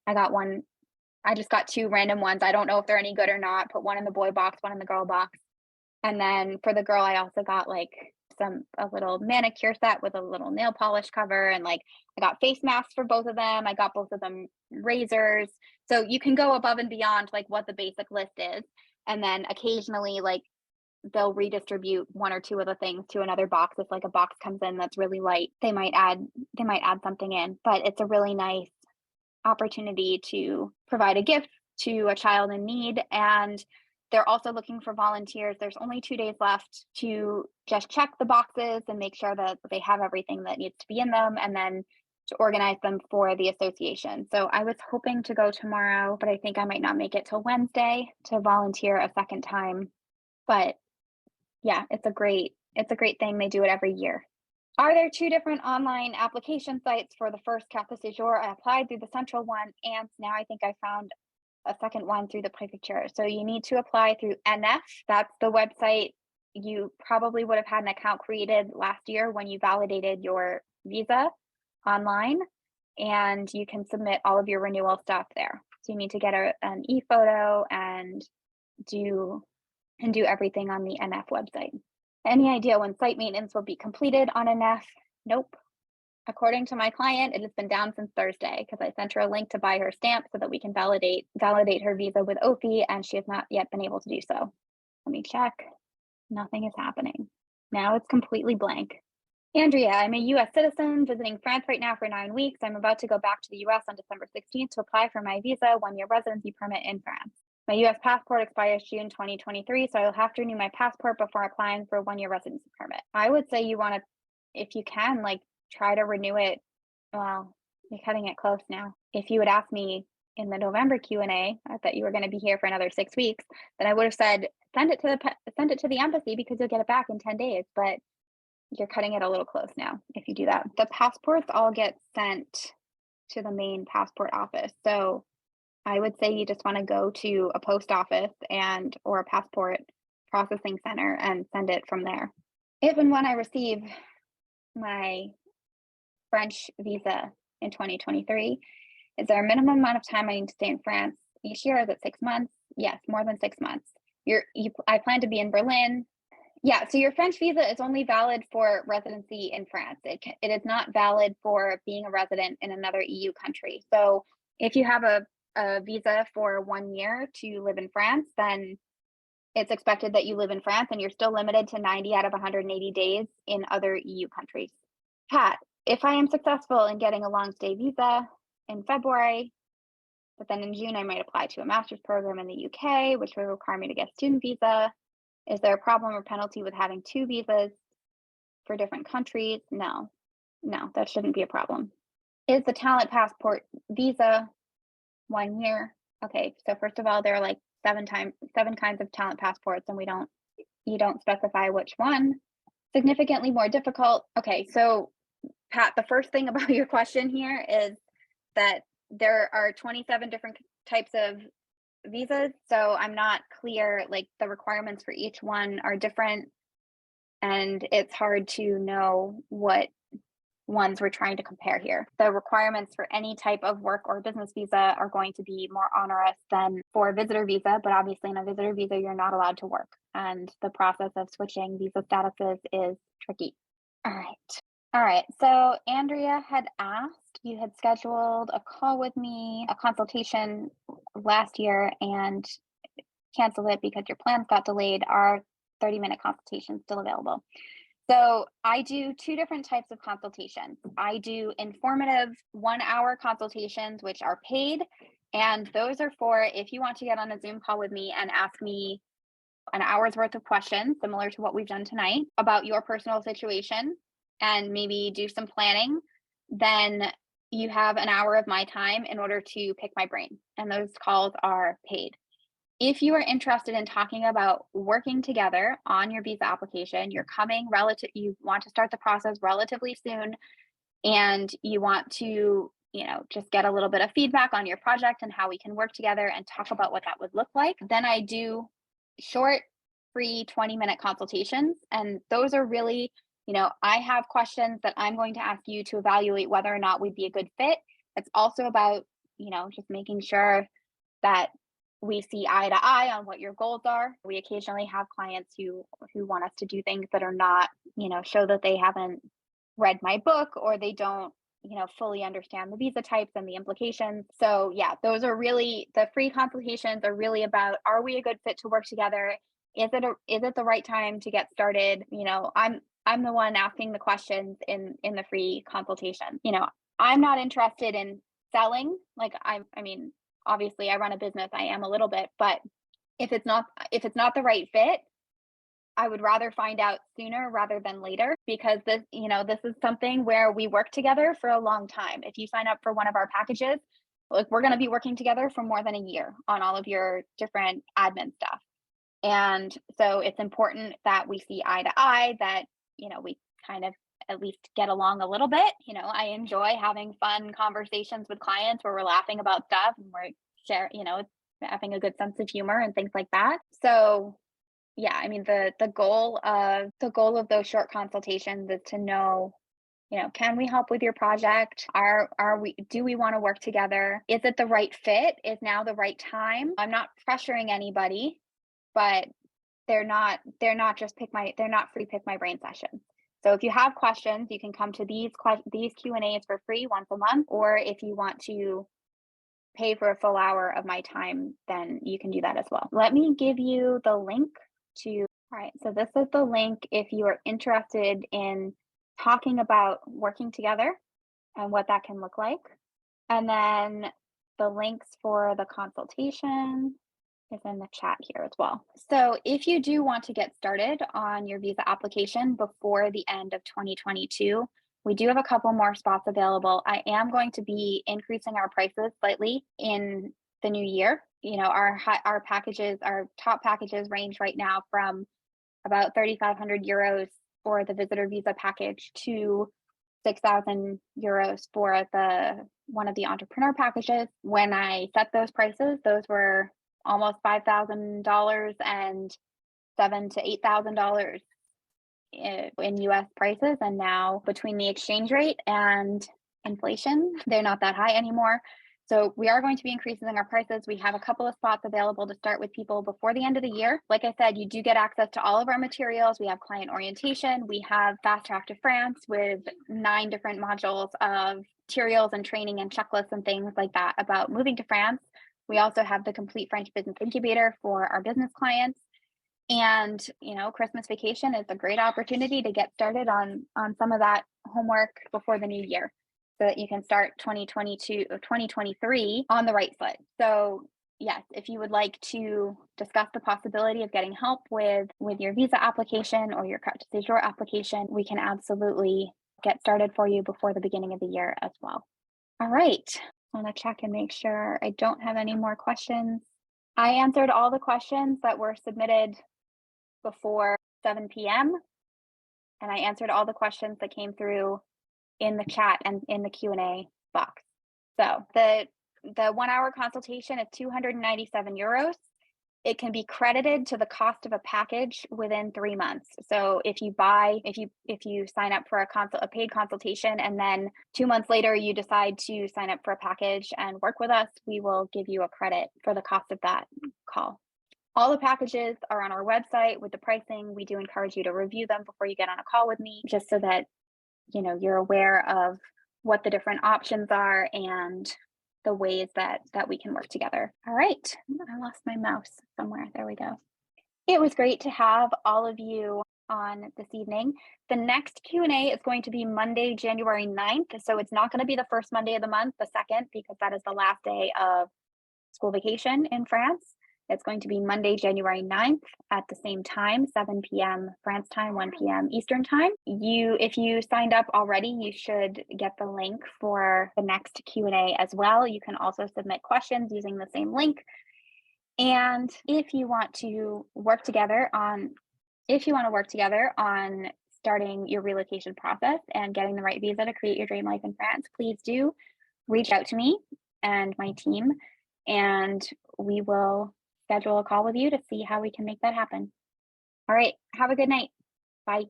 I just got 2 random ones. I don't know if they're any good or not. Put one in the boy box, one in the girl box. And then for the girl, I also got a little manicure set with a little nail polish cover, and I got face masks for both of them. I got both of them razors. So you can go above and beyond what the basic list is, and then occasionally they'll redistribute 1 or 2 of the things to another box. If a box comes in that's really light, they might add something in. But it's a really nice opportunity to provide a gift to a child in need. And they're also looking for volunteers. There's only 2 days left to just check the boxes and make sure that they have everything that needs to be in them, and then to organize them for the association. So I was hoping to go tomorrow, but I think I might not make it till Wednesday to volunteer a second time. But yeah, it's a great thing. They do it every year. Are there 2 different online application sites for the first carte de séjour? I applied through the central one, and now I think I found a second one through the prefecture. So you need to apply through NF. That's the website. You probably would have had an account created last year when you validated your visa online, and you can submit all of your renewal stuff there. So you need to get an e-photo and do everything on the NF website. Any idea when site maintenance will be completed on NF? Nope. According to my client, it has been down since Thursday because I sent her a link to buy her stamp so that we can validate her visa with OFI, and she has not yet been able to do so. Let me check. Nothing is happening. Now it's completely blank. Andrea, I'm a US citizen visiting France right now for 9 weeks. I'm about to go back to the US on December 16th to apply for my visa, 1-year residency permit in France. My US passport expires June 2023, so I'll have to renew my passport before applying for a 1-year residency permit. I would say you want to, if you can, try to renew it. Well, You're cutting it close now. If you had asked me in the November Q&A, I thought you were going to be here for another 6 weeks, then I would have said send it to the embassy because you'll get it back in 10 days. But you're cutting it a little close now if you do that. The passports all get sent to the main passport office. So I would say you just want to go to a post office or a passport processing center and send it from there. If and when I receive my French visa in 2023, is there a minimum amount of time I need to stay in France each year? Is it 6 months? Yes, more than 6 months. I plan to be in Berlin. Yeah, so your French visa is only valid for residency in France. It is not valid for being a resident in another EU country. So if you have a visa for 1 year to live in France, then it's expected that you live in France and you're still limited to 90 out of 180 days in other EU countries. Pat, if I am successful in getting a long stay visa in February, but then in June I might apply to a master's program in the UK, which would require me to get a student visa. Is there a problem or penalty with having 2 visas for different countries? No, that shouldn't be a problem. Is the talent passport visa 1 year? Okay, so first of all, there are like 7 kinds of talent passports, and you don't specify which one. Significantly more difficult. Okay, so Pat, the first thing about your question here is that there are 27 different types of visas, so I'm not clear, like the requirements for each one are different, and it's hard to know what ones we're trying to compare here. The requirements for any type of work or business visa are going to be more onerous than for a visitor visa, but obviously in a visitor visa, you're not allowed to work, and the process of switching visa statuses is tricky. All right, so Andrea had asked, you had scheduled a call with me, a consultation last year, and canceled it because your plans got delayed. Are 30-minute consultations still available? So I do 2 different types of consultations. I do informative 1-hour consultations, which are paid. And those are for if you want to get on a Zoom call with me and ask me an hour's worth of questions, similar to what we've done tonight, about your personal situation and maybe do some planning, then you have an hour of my time in order to pick my brain. And those calls are paid. If you are interested in talking about working together on your visa application, you want to start the process relatively soon, and you want to, just get a little bit of feedback on your project and how we can work together and talk about what that would look like, then I do short, free 20-minute consultations. And those are really, I have questions that I'm going to ask you to evaluate whether or not we'd be a good fit. It's also about, just making sure that we see eye to eye on what your goals are. We occasionally have clients who want us to do things that are not, show that they haven't read my book, or they don't, fully understand the visa types and the implications. So yeah, those are really, the free consultations are really about, are we a good fit to work together? Is it the right time to get started? I'm the one asking the questions in the free consultation. I'm not interested in selling. Like I mean, obviously I run a business, I am a little bit, but if it's not the right fit, I would rather find out sooner rather than later, because this is something where we work together for a long time. If you sign up for one of our packages, like we're going to be working together for more than a year on all of your different admin stuff. And so it's important that we see eye to eye, that, we kind of at least get along a little bit. I enjoy having fun conversations with clients where we're laughing about stuff and we're having a good sense of humor and things like that. So yeah, I mean, the goal of those short consultations is to know, can we help with your project? Do we want to work together? Is it the right fit? Is now the right time? I'm not pressuring anybody, but they're not free pick my brain sessions. So if you have questions, you can come to these Q&As for free once a month, or if you want to pay for a full hour of my time, then you can do that as well. Let me give you the link all right, so this is the link if you are interested in talking about working together and what that can look like. And then the links for the consultation is in the chat here as well. So if you do want to get started on your visa application before the end of 2022, We do have a couple more spots available. I am going to be increasing our prices slightly in the new year. You know, our packages, our top packages range right now from about 3,500 euros for the visitor visa package to 6,000 euros for one of the entrepreneur packages. When I set those prices, those were almost $5,000 and $7,000 to $8,000 in US prices. And now between the exchange rate and inflation, they're not that high anymore. So we are going to be increasing our prices. We have a couple of spots available to start with people before the end of the year. Like I said, you do get access to all of our materials. We have client orientation. We have Fast Track to France with 9 different modules of materials and training and checklists and things like that about moving to France. We also have the complete French business incubator for our business clients. And, you know, Christmas vacation is a great opportunity to get started on some of that homework before the new year, so that you can start 2022 or 2023 on the right foot. So yes, if you would like to discuss the possibility of getting help with your visa application or your carte de séjour application, we can absolutely get started for you before the beginning of the year as well. All right, I want to check and make sure I don't have any more questions. I answered all the questions that were submitted before 7 p.m. and I answered all the questions that came through in the chat and in the Q&A box. So the 1 hour consultation is 297 euros. It can be credited to the cost of a package within 3 months. So if you sign up for a paid consultation and then 2 months later you decide to sign up for a package and work with us, we will give you a credit for the cost of that call. All the packages are on our website with the pricing. We do encourage you to review them before you get on a call with me, just so that you know you're aware of what the different options are and the ways that we can work together. All right, I lost my mouse somewhere. There we go. It was great to have all of you on this evening. The next Q&A is going to be Monday, January 9th. So it's not going to be the first Monday of the month, the second, because that is the last day of school vacation in France. It's going to be Monday, January 9th at the same time, 7 p.m. France time, 1 p.m. Eastern time. If you signed up already, you should get the link for the next Q&A as well. You can also submit questions using the same link. And if you want to work together on starting your relocation process and getting the right visa to create your dream life in France, please do reach out to me and my team, and we will schedule a call with you to see how we can make that happen. All right, have a good night. Bye.